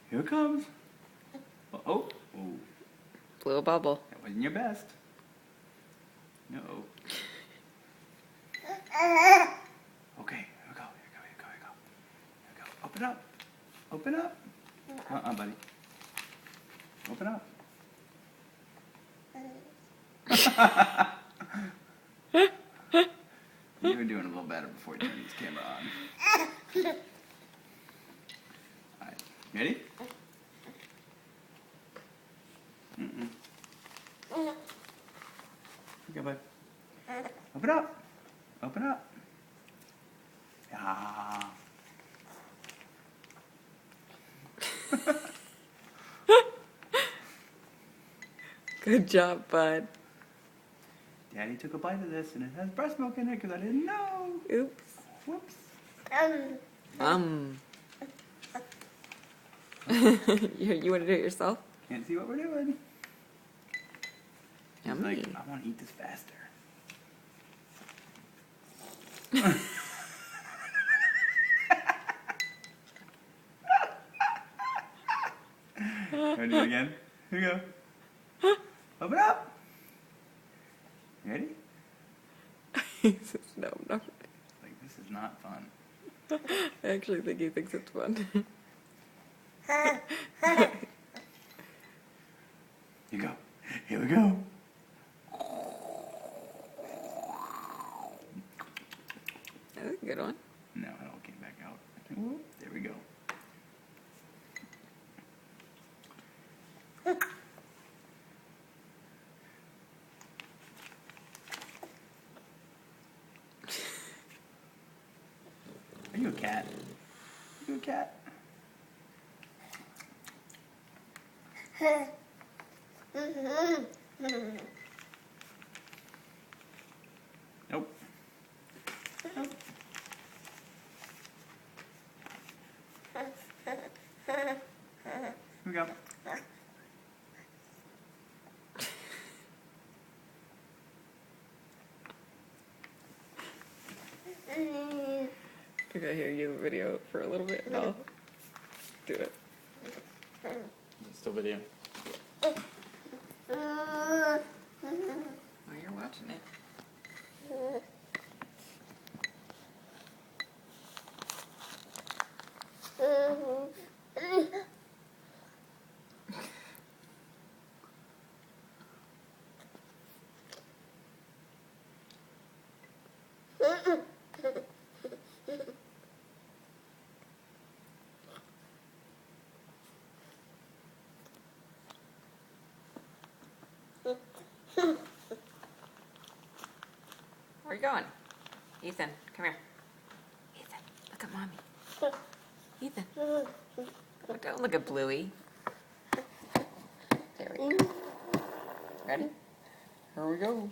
Here it comes. Oh. Blew a bubble. That wasn't your best. No. Okay, here we go. Here we go. Open up. Open up. Buddy. Open up. You were doing a little better before you turned this camera on. Alright, ready? Okay, bud. Open up. Open up. Ah. Good job, bud. Daddy took a bite of this and it has breast milk in it because I didn't know. Oops. Whoops. You want to do it yourself? Can't see what we're doing. He's Yummy. like, I want to eat this faster. Ready to do it again? Here we go. Open up. Ready? He says, no, I'm not. Like, this is not fun. I actually think he thinks it's fun. Here you go. Here we go. That's a good one. No, it all came back out. Whoop, there we go. Are you a cat? Are you a cat? Nope. Nope. Here we go. I think I hear you video for a little bit and I'll do it. Is it still video? Oh, you're watching it. Where are you going? Ethan, come here. Ethan, look at mommy. Ethan. Oh, don't look at Bluey. There we go. Ready? Here we go.